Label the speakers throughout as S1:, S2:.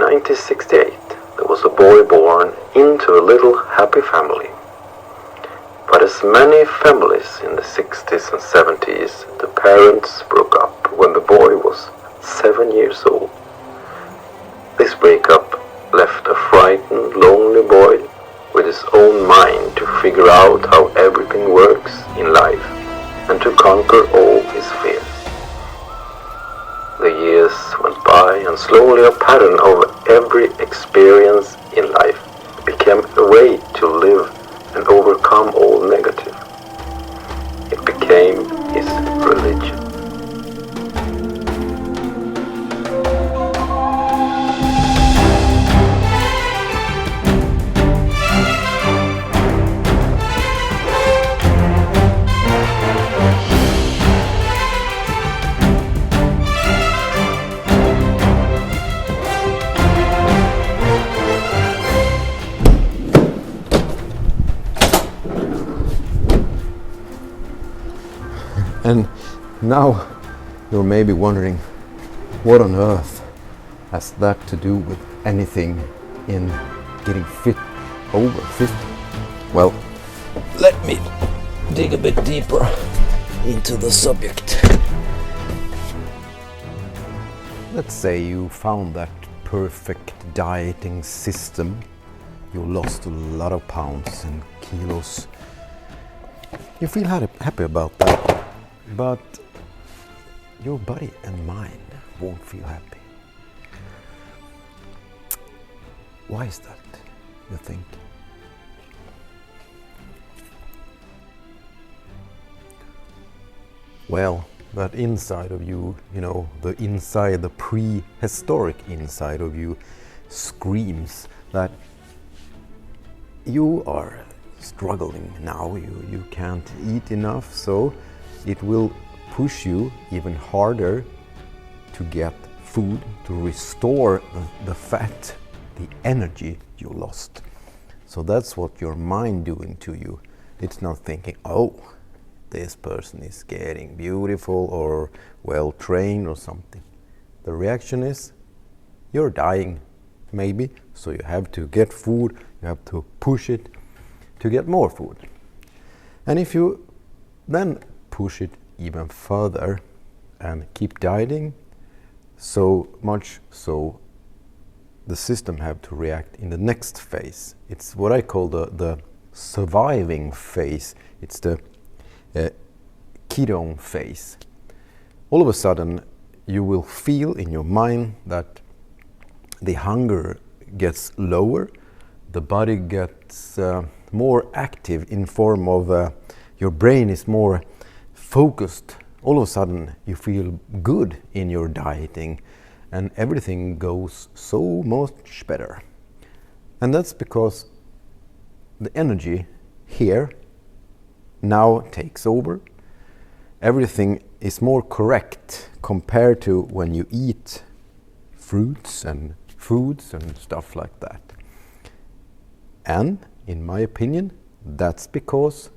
S1: 1968, there was a boy born into a little happy family. But as many families in the 60s and 70s, the parents broke up when the boy was 7 years old. This breakup left a frightened, lonely boy with his own mind to figure out how everything works in life and to conquer all his fears. The years went by and slowly a pattern of every experience in life became a way to live and overcome all negative. It became his religion.
S2: And now you're maybe wondering, what on earth has that to do with anything in getting fit over 50? Well, let me dig a bit deeper into the subject. Let's say you found that perfect dieting system. You lost a lot of pounds and kilos. You feel happy about that. But your body and mind won't feel happy. Why is that, you think? Well, that inside of you, the prehistoric inside of you screams that you are struggling now, you can't eat enough, so it will push you even harder to get food to restore the fat, the energy you lost. So that's what your mind doing to you. It's not thinking, oh, this person is getting beautiful or well trained or something. The reaction is, you're dying, maybe, so you have to get food, you have to push it to get more food. And if you then push it even further and keep dieting, so much so the system have to react in the next phase. It's what I call the surviving phase. It's the ketone phase. All of a sudden you will feel in your mind that the hunger gets lower, the body gets more active in form of your brain is more focused. All of a sudden you feel good in your dieting and everything goes so much better. And that's because the energy here now takes over. Everything is more correct compared to when you eat fruits and foods and stuff like that. And in my opinion, that's because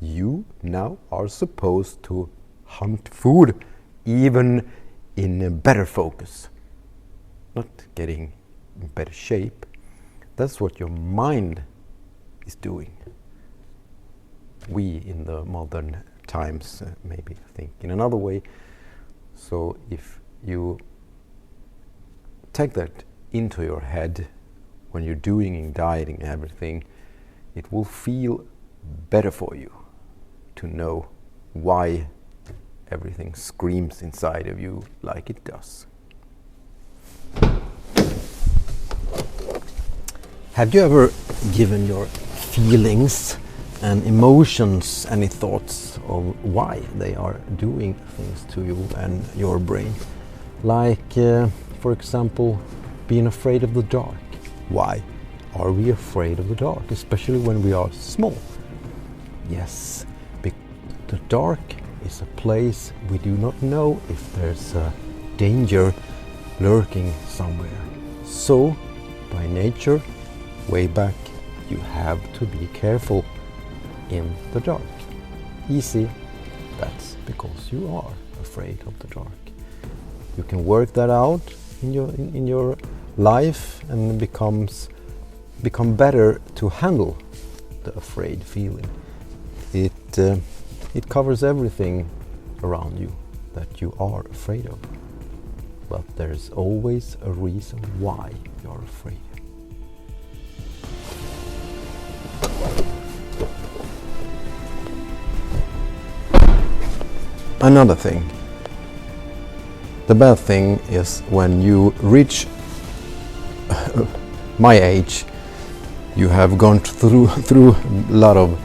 S2: you now are supposed to hunt food even in a better focus, not getting in better shape. That's what your mind is doing. We in the modern times maybe think in another way. So if you take that into your head when you're doing dieting and everything, it will feel better for you to know why everything screams inside of you like it does. Have you ever given your feelings and emotions any thoughts of why they are doing things to you and your brain? Like, for example, being afraid of the dark. Why are we afraid of the dark, especially when we are small? Yes, the dark is a place we do not know if there's a danger lurking somewhere. So, by nature, way back, you have to be careful in the dark. Easy, that's because you are afraid of the dark. You can work that out in your life and become better to handle the afraid feeling. It covers everything around you that you are afraid of. But there's always a reason why you're afraid. Another thing. The bad thing is when you reach my age, you have gone through a lot of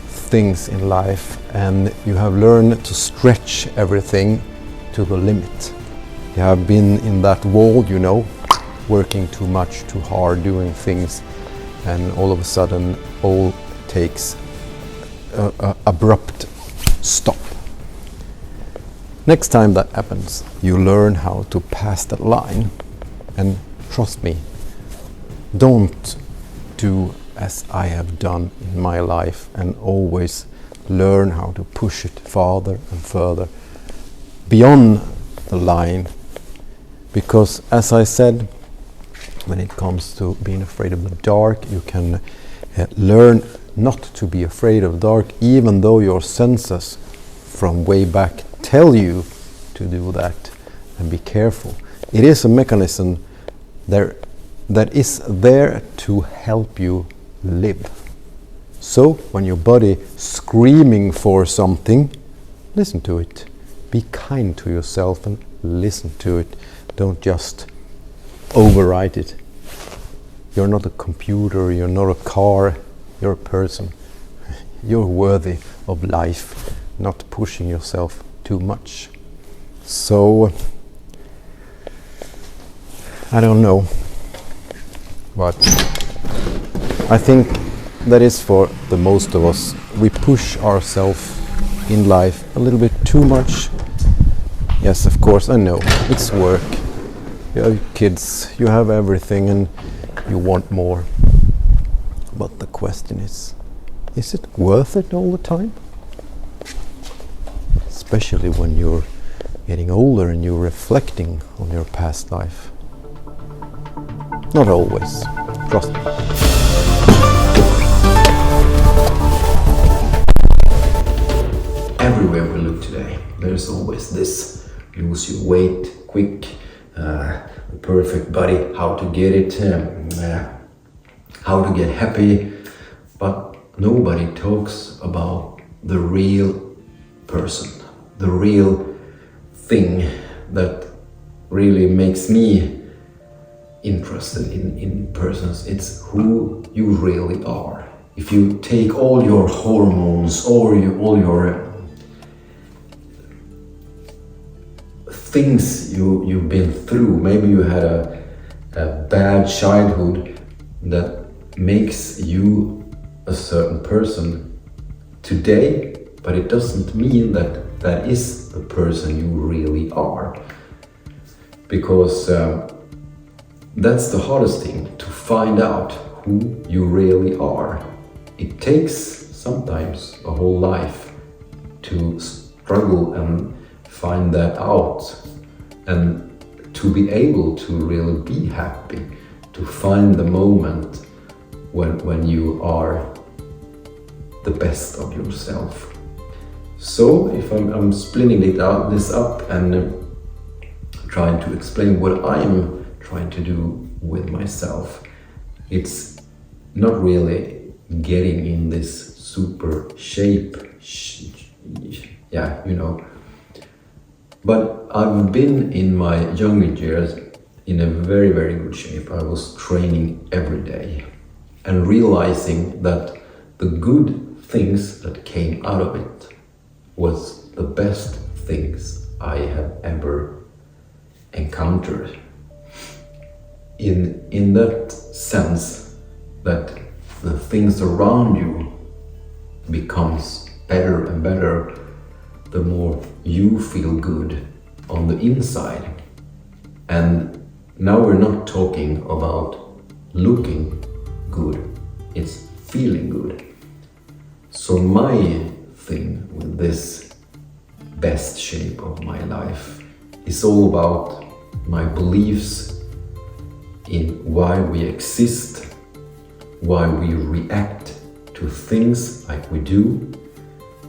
S2: things in life and you have learned to stretch everything to the limit. You have been in that wall, you know, working too much, too hard, doing things, and all of a sudden all takes a abrupt stop. Next time that happens, you learn how to pass that line. And trust me, don't do as I have done in my life and always learn how to push it farther and further beyond the line. Because as I said, when it comes to being afraid of the dark, you can learn not to be afraid of dark, even though your senses from way back tell you to do that. And be careful. It is a mechanism that is there to help you live. So when your body screaming for something, listen to it. Be kind to yourself and listen to it. Don't just override it. You're not a computer, you're not a car, you're a person. You're worthy of life, not pushing yourself too much. So, I don't know, but I think that is for the most of us. We push ourselves in life a little bit too much. Yes, of course, I know, it's work. You have kids, you have everything and you want more. But the question is it worth it all the time? Especially when you're getting older and you're reflecting on your past life. Not always, trust me. Everywhere we look today, there's always this: lose your weight quick, the perfect body, how to get it, how to get happy. But nobody talks about the real person, the real thing that really makes me interested in persons. It's who you really are. If you take all your hormones or all your things you've been through, maybe you had a bad childhood that makes you a certain person today, but it doesn't mean that that is the person you really are. Because that's the hardest thing, to find out who you really are. It takes sometimes a whole life to struggle and find that out, and to be able to really be happy, to find the moment when you are the best of yourself. So if I'm splitting this up and trying to explain what I'm trying to do with myself, it's not really getting in this super shape, yeah, you know. But I've been in my younger years in a very, very good shape. I was training every day and realizing that the good things that came out of it was the best things I have ever encountered. In that sense, that the things around you becomes better and better the more you feel good on the inside. And now we're not talking about looking good, it's feeling good. So my thing with this best shape of my life is all about my beliefs in why we exist, why we react to things like we do.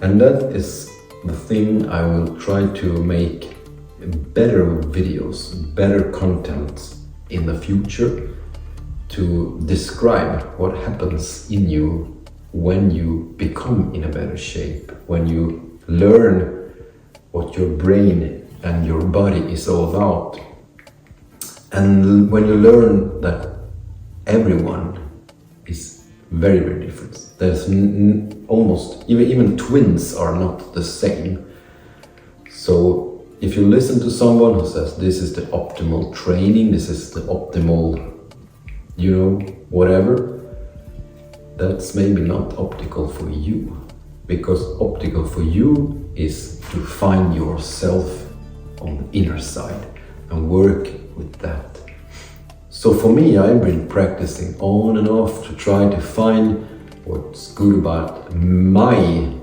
S2: And that is the thing I will try to make better videos, better content in the future to describe what happens in you when you become in a better shape, when you learn what your brain and your body is all about. And when you learn that everyone is very, very different. There's almost, even twins are not the same. So if you listen to someone who says this is the optimal training, this is the optimal, whatever, that's maybe not optical for you. Because optical for you is to find yourself on the inner side and work with that. So for me, I've been practicing on and off to try to find what's good about my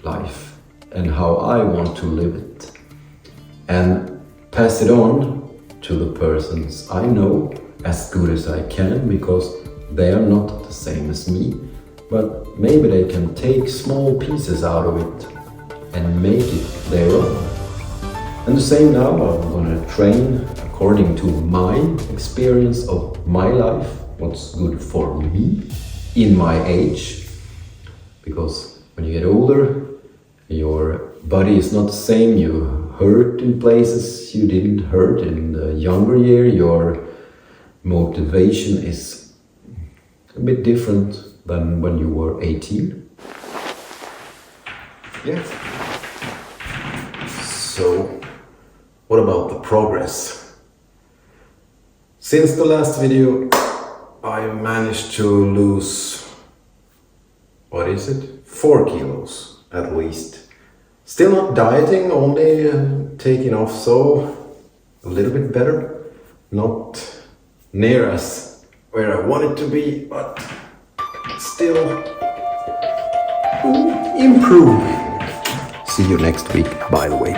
S2: life and how I want to live it, and pass it on to the persons I know as good as I can, because they are not the same as me, but maybe they can take small pieces out of it and make it their own. And the same now, I'm gonna train according to my experience of my life, what's good for me in my age. Because when you get older, your body is not the same, you hurt in places you didn't hurt in the younger year, your motivation is a bit different than when you were 18. Yeah. So, what about the progress? Since the last video, I managed to lose, 4 kilos at least. Still not dieting, only taking off, so a little bit better. Not near as where I want it to be, but still improving. See you next week, by the way.